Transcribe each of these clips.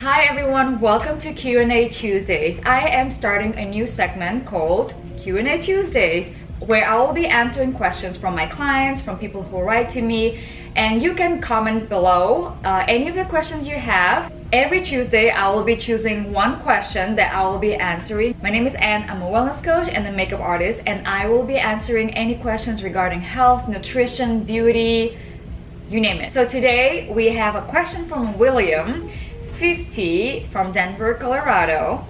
Hi everyone, welcome to Q&A Tuesdays. I am starting a new segment called Q&A Tuesdays, where I will be answering questions from my clients, from people who write to me, and you can comment below any of the questions you have. Every Tuesday, I will be choosing one question that I will be answering. My name is Anne, I'm a wellness coach and a makeup artist, and I will be answering any questions regarding health, nutrition, beauty, you name it. So today we have a question from William, 50, from Denver, Colorado,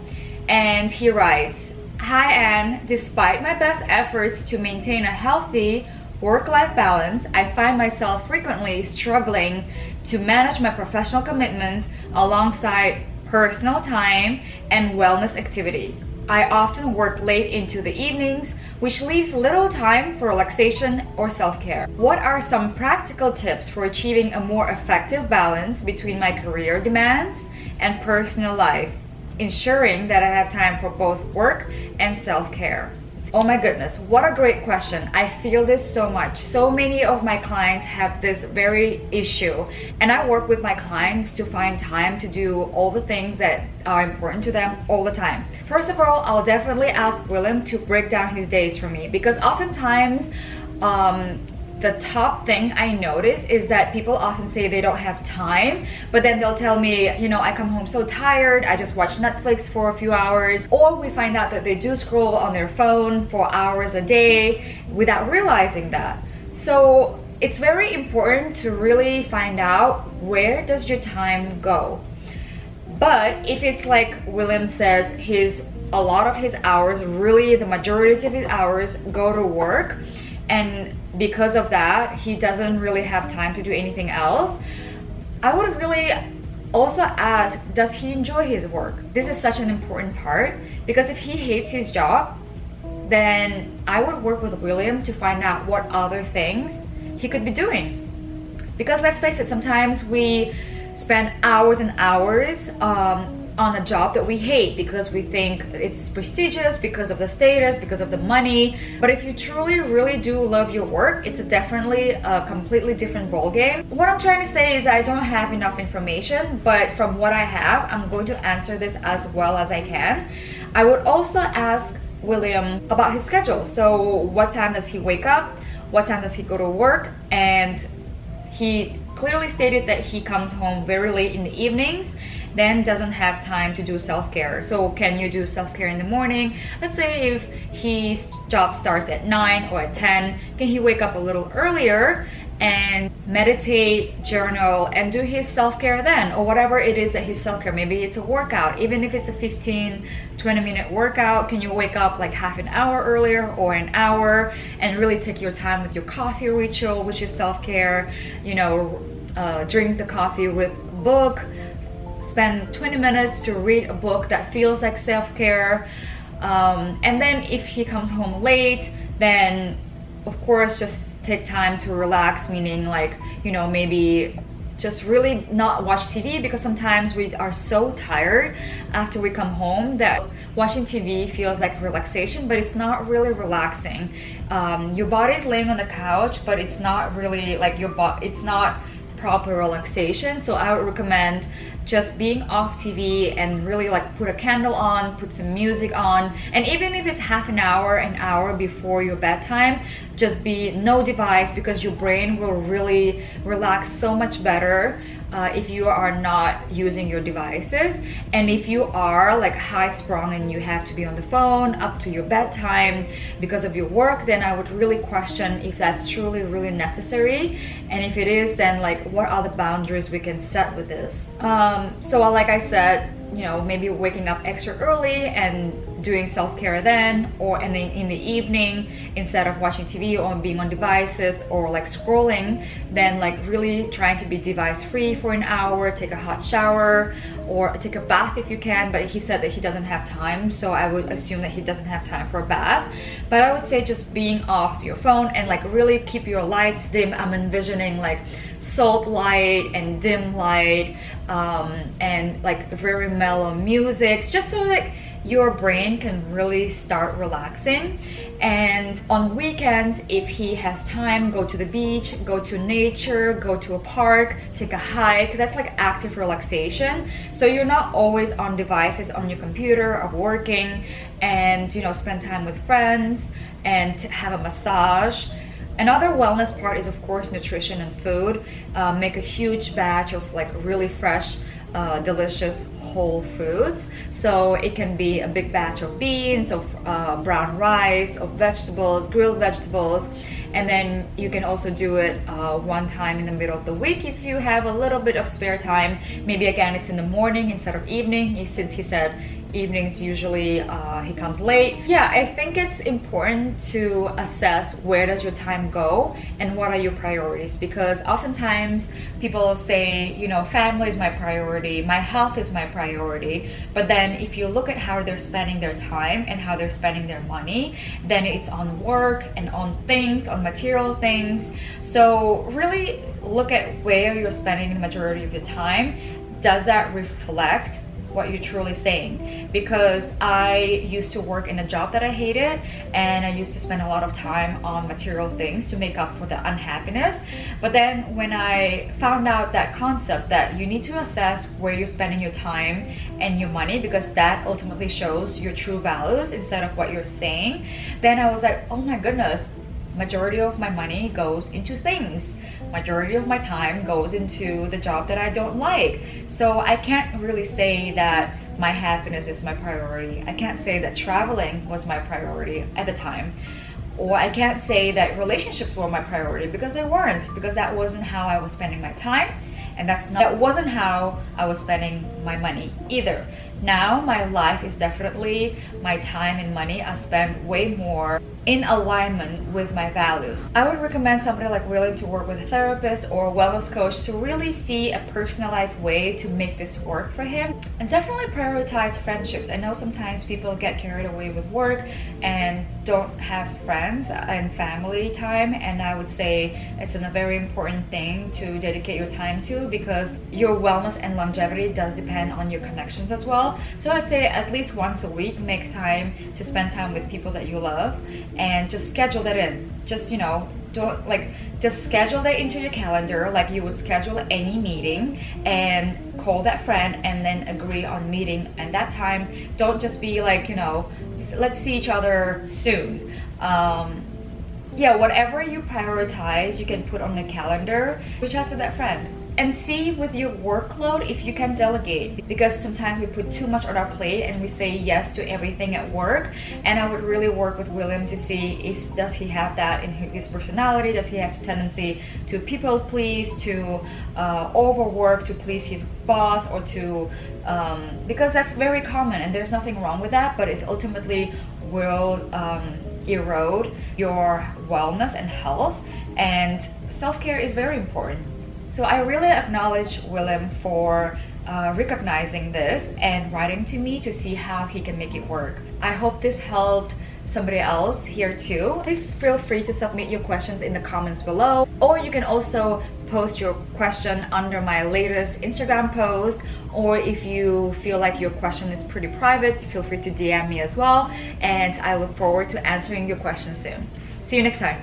and he writes, "Hi Anne, despite my best efforts to maintain a healthy work-life balance, I find myself frequently struggling to manage my professional commitments alongside personal time and wellness activities. I often work late into the evenings, which leaves little time for relaxation or self-care. What are some practical tips for achieving a more effective balance between my career demands and personal life, ensuring that I have time for both work and self-care?" Oh my goodness, what a great question. I feel this so much. So many of my clients have this very issue, and I work with my clients to find time to do all the things that are important to them all the time. First of all, I'll definitely ask William to break down his days for me, because oftentimes the top thing I notice is that people often say they don't have time, but then they'll tell me, I come home so tired, I just watch Netflix for a few hours, or we find out that they do scroll on their phone for hours a day without realizing that. So it's very important to really find out, where does your time go? But if it's like William says, a lot of his hours, really the majority of his hours, go to work, and because of that he doesn't really have time to do anything else, I would really also ask, does he enjoy his work? This is such an important part, because if he hates his job, then I would work with William to find out what other things he could be doing. Because let's face it, sometimes we spend hours and hours on a job that we hate because we think it's prestigious, because of the status, because of the money. But if you truly really do love your work, it's definitely a completely different ball game. What I'm trying to say is I don't have enough information, but from what I have, I'm going to answer this as well as I can. I would also ask William about his schedule. So what time does he wake up? What time does he go to work? And he clearly stated that he comes home very late in the evenings, then doesn't have time to do self-care. So can you do self-care in the morning? Let's say if his job starts at 9 or at 10, can he wake up a little earlier and meditate, journal, and do his self-care then? Or whatever it is that his self-care, maybe it's a workout. Even if it's a 15-20 minute workout, can you wake up like half an hour earlier or an hour and really take your time with your coffee ritual, which is self-care? Drink the coffee with a book, spend 20 minutes to read a book that feels like self-care. And then if he comes home late, then of course just take time to relax, meaning like, maybe just really not watch TV, because sometimes we are so tired after we come home that watching TV feels like relaxation, but it's not really relaxing. Your body is laying on the couch, but it's not really like it's not proper relaxation. So I would recommend just being off TV and really like put a candle on, put some music on, and even if it's half an hour before your bedtime, just be no device, because your brain will really relax so much better if you are not using your devices. And if you are like high sprung and you have to be on the phone up to your bedtime because of your work, then I would really question if that's truly really necessary. And if it is, then like what are the boundaries we can set with this? So like I said, maybe waking up extra early and doing self-care then, or in the evening, instead of watching TV or being on devices or like scrolling, then like really trying to be device free for an hour, take a hot shower or take a bath if you can. But he said that he doesn't have time, so I would assume that he doesn't have time for a bath. But I would say just being off your phone and like really keep your lights dim. I'm envisioning like salt light and dim light, and like very mellow music, just so like your brain can really start relaxing. And on weekends, if he has time, go to the beach, go to nature, go to a park, take a hike. That's like active relaxation. So you're not always on devices on your computer or working, and spend time with friends and have a massage. Another wellness part is, of course, nutrition and food. Make a huge batch of like really fresh, delicious whole foods. So it can be a big batch of beans, of brown rice, of vegetables, grilled vegetables. And then you can also do it one time in the middle of the week if you have a little bit of spare time. Maybe again, it's in the morning instead of evening, since he said evenings usually he comes late. Yeah, I think it's important to assess where does your time go and what are your priorities, because oftentimes people say, family is my priority, my health is my priority, but then if you look at how they're spending their time and how they're spending their money, then it's on work and on things, on material things. So really look at where you're spending the majority of your time. Does that reflect what you're truly saying? Because I used to work in a job that I hated, and I used to spend a lot of time on material things to make up for the unhappiness. But then when I found out that concept that you need to assess where you're spending your time and your money, because that ultimately shows your true values instead of what you're saying, then I was like, oh my goodness, majority of my money goes into things. Majority of my time goes into the job that I don't like. So I can't really say that my happiness is my priority. I can't say that traveling was my priority at the time. Or I can't say that relationships were my priority, because they weren't, because that wasn't how I was spending my time. And that wasn't how I was spending my money either. Now my life is definitely, my time and money I spend way more in alignment with my values. I would recommend somebody like William to work with a therapist or a wellness coach to really see a personalized way to make this work for him. And definitely prioritize friendships. I know sometimes people get carried away with work and don't have friends and family time, and I would say it's a very important thing to dedicate your time to, because your wellness and longevity does depend on your connections as well. So I'd say at least once a week, make time to spend time with people that you love, and just schedule that in. Just just schedule that into your calendar like you would schedule any meeting, and call that friend and then agree on meeting at that time. Don't just be like, let's see each other soon. Yeah, whatever you prioritize, you can put on the calendar. Reach out to that friend and see with your workload if you can delegate, because sometimes we put too much on our plate and we say yes to everything at work. And I would really work with William to see, does he have that in his personality? Does he have a tendency to people please, to overwork to please his boss, or to because that's very common, and there's nothing wrong with that, but it ultimately will erode your wellness and health. And self-care is very important. So I really acknowledge William for recognizing this and writing to me to see how he can make it work. I hope this helped somebody else here too. Please feel free to submit your questions in the comments below, or you can also post your question under my latest Instagram post, or if you feel like your question is pretty private, feel free to DM me as well, and I look forward to answering your questions soon. See you next time.